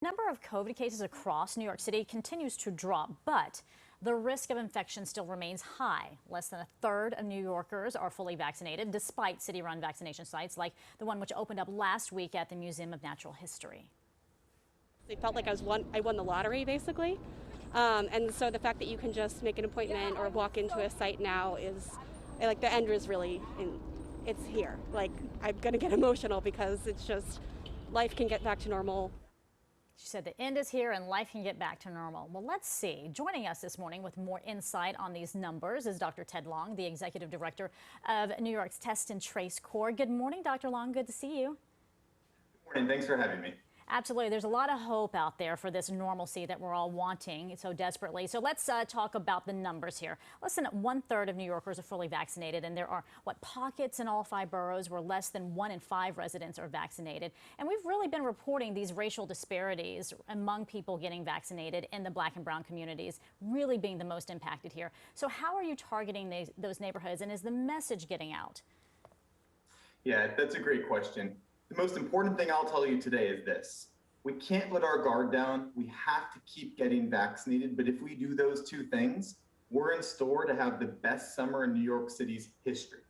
Number of COVID cases across New York City continues to drop, but the risk of infection still remains high. Less than a third of New Yorkers are fully vaccinated, despite city-run vaccination sites like the one which opened up last week at the Museum of Natural History. It felt like I won the lottery, basically. And so the fact that you can just make an appointment or walk into a site now is, like, the end is really, it's here. Like, I'm going to get emotional because it's just, life can get back to normal. She said the end is here and life can get back to normal. Well, let's see. Joining us this morning with more insight on these numbers is Dr. Ted Long, the Executive Director of New York's Test and Trace Corps. Good morning, Dr. Long. Good to see you. Good morning. Thanks for having me. Absolutely. There's a lot of hope out there for this normalcy that we're all wanting so desperately. So let's talk about the numbers here. Less than 1/3 of New Yorkers are fully vaccinated, and there are, pockets in all 5 boroughs where less than 1 in 5 residents are vaccinated. And we've really been reporting these racial disparities among people getting vaccinated in the Black and brown communities really being the most impacted here. So how are you targeting those neighborhoods, and is the message getting out? Yeah, that's a great question. The most important thing I'll tell you today is this. We can't let our guard down. We have to keep getting vaccinated. But if we do those two things, we're in store to have the best summer in New York City's history.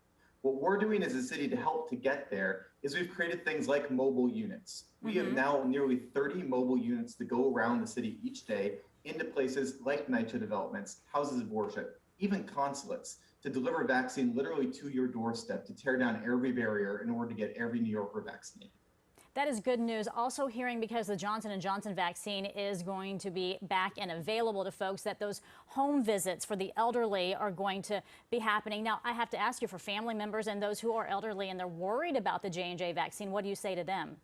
What we're doing as a city to help to get there is we've created things like mobile units. We have now nearly 30 mobile units to go around the city each day into places like NYC developments, houses of worship, even consulates, to deliver vaccine literally to your doorstep, to tear down every barrier in order to get every New Yorker vaccinated. That is good news. Also hearing, because the Johnson & Johnson vaccine is going to be back and available to folks, that those home visits for the elderly are going to be happening. Now, I have to ask you, for family members and those who are elderly and they're worried about the J&J vaccine, what do you say to them?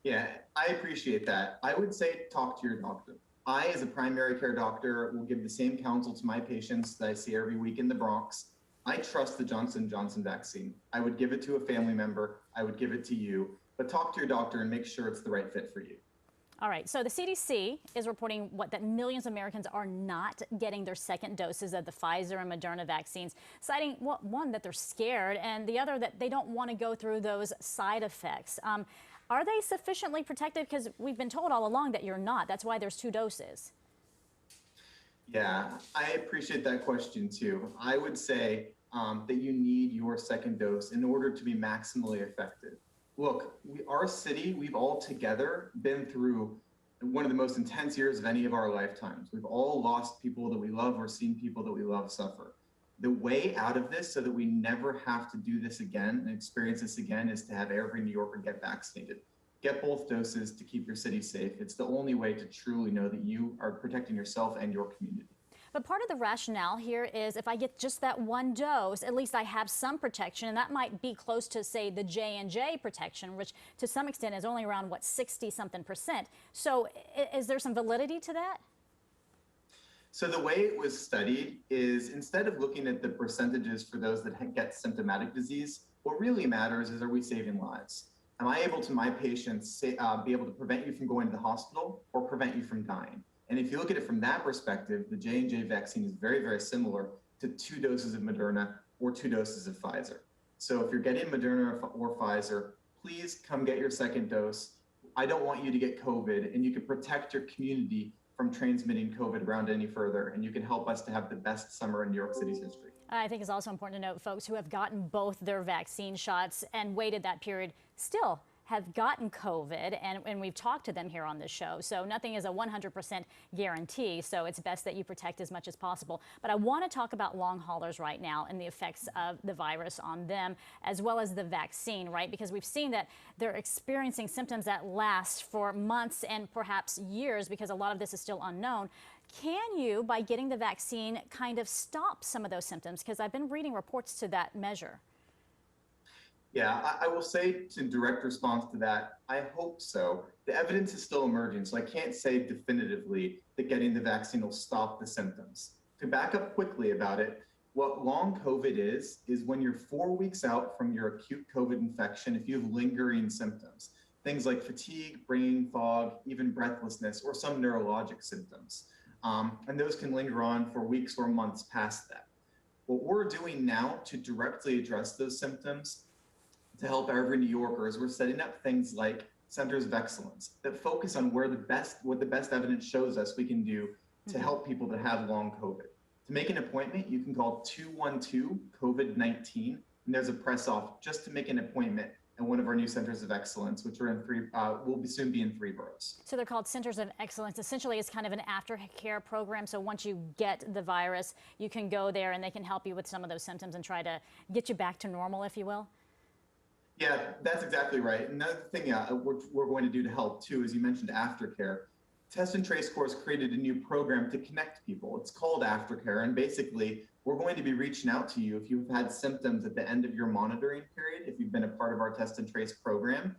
Yeah, I appreciate that. I would say talk to your doctor. I, as a primary care doctor, will give the same counsel to my patients that I see every week in the Bronx. I trust the Johnson & Johnson vaccine. I would give it to a family member. I would give it to you. But talk to your doctor and make sure it's the right fit for you. All right, so the CDC is reporting that millions of Americans are not getting their second doses of the Pfizer and Moderna vaccines, citing, one, that they're scared, and the other, that they don't want to go through those side effects. Are they sufficiently protected? Because we've been told all along that you're not. That's why there's 2 doses. Yeah, I appreciate that question too. I would say that you need your second dose in order to be maximally effective. Look, our city, we've all together been through one of the most intense years of any of our lifetimes. We've all lost people that we love or seen people that we love suffer. The way out of this, so that we never have to do this again and experience this again, is to have every New Yorker get vaccinated. Get both doses to keep your city safe. It's the only way to truly know that you are protecting yourself and your community. But part of the rationale here is, if I get just that 1 dose, at least I have some protection, and that might be close to, say, the J&J protection, which to some extent is only around, 60-something%. So is there some validity to that? So the way it was studied is, instead of looking at the percentages for those that get symptomatic disease, what really matters is, are we saving lives? Am I able to, my patients, be able to prevent you from going to the hospital or prevent you from dying? And if you look at it from that perspective, the J&J vaccine is very, very similar to 2 doses of Moderna or 2 doses of Pfizer. So if you're getting Moderna or Pfizer, please come get your second dose. I don't want you to get COVID, and you can protect your community from transmitting COVID around any further, and you can help us to have the best summer in New York City's history. I think it's also important to note folks who have gotten both their vaccine shots and waited that period still have gotten COVID, and we've talked to them here on this show. So nothing is a 100% guarantee, so it's best that you protect as much as possible. But I want to talk about long haulers right now and the effects of the virus on them, as well as the vaccine, right? Because we've seen that they're experiencing symptoms that last for months and perhaps years, because a lot of this is still unknown. Can you, by getting the vaccine, kind of stop some of those symptoms? Because I've been reading reports to that measure. Yeah, I will say, to direct response to that, I hope so. The evidence is still emerging, so I can't say definitively that getting the vaccine will stop the symptoms. To back up quickly about it, what long COVID is when you're 4 weeks out from your acute COVID infection, if you have lingering symptoms, things like fatigue, brain fog, even breathlessness, or some neurologic symptoms. And those can linger on for weeks or months past that. What we're doing now to directly address those symptoms, to help every New Yorker, is we're setting up things like centers of excellence that focus on what the best evidence shows us we can do to help people that have long COVID. To make an appointment, you can call 212 COVID-19, and there's a press off just to make an appointment at one of our new centers of excellence, which are will soon be in 3 boroughs. So they're called centers of excellence. Essentially, it's kind of an aftercare program. So once you get the virus, you can go there and they can help you with some of those symptoms and try to get you back to normal, if you will. Yeah, that's exactly right. Another thing we're going to do to help too, as you mentioned, aftercare. Test and Trace Corps created a new program to connect people. It's called Aftercare, and basically we're going to be reaching out to you if you've had symptoms at the end of your monitoring period, if you've been a part of our Test and Trace program.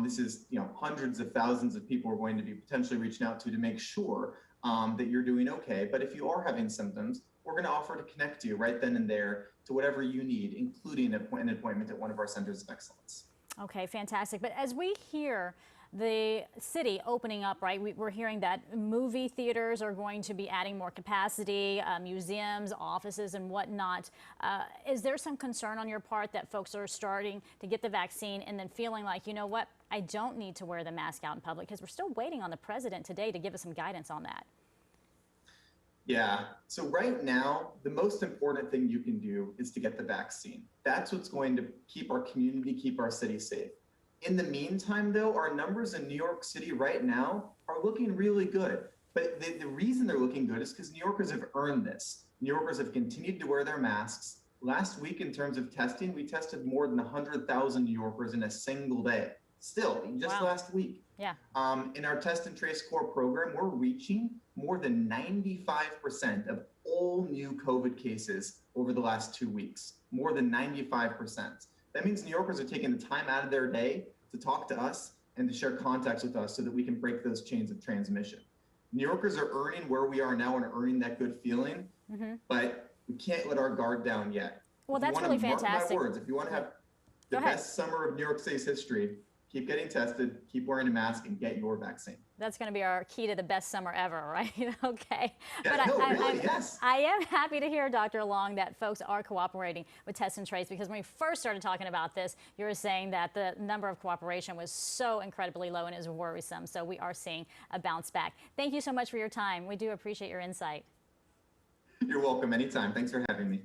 This is, hundreds of thousands of people we're going to be potentially reaching out to make sure that you're doing okay. But if you are having symptoms, we're going to offer to connect you right then and there to whatever you need, including an appointment at one of our centers of excellence. Okay, fantastic. But as we hear the city opening up, right, we're hearing that movie theaters are going to be adding more capacity, museums, offices, and whatnot. Is there some concern on your part that folks are starting to get the vaccine and then feeling like, you know what, I don't need to wear the mask out in public? Because we're still waiting on the president today to give us some guidance on that. Yeah, so right now, the most important thing you can do is to get the vaccine. That's what's going to keep our community, keep our city safe. In the meantime, though, our numbers in New York City right now are looking really good. But the reason they're looking good is because New Yorkers have earned this. New Yorkers have continued to wear their masks. Last week, in terms of testing, we tested more than 100,000 New Yorkers in a single day. Still, just last week. Yeah. In our Test and Trace Core program, we're reaching more than 95% of all new COVID cases over the last 2 weeks. More than 95%. That means New Yorkers are taking the time out of their day to talk to us and to share contacts with us so that we can break those chains of transmission. New Yorkers are earning where we are now and earning that good feeling, but we can't let our guard down yet. Well, that's really fantastic. Mark my words, if you want to have the best summer of New York City's history, keep getting tested, keep wearing a mask, and get your vaccine. That's going to be our key to the best summer ever, right? Okay. Yeah, but really, yes. I am happy to hear, Dr. Long, that folks are cooperating with Test and Trace, because when we first started talking about this, you were saying that the number of cooperation was so incredibly low and is worrisome. So we are seeing a bounce back. Thank you so much for your time. We do appreciate your insight. You're welcome anytime. Thanks for having me.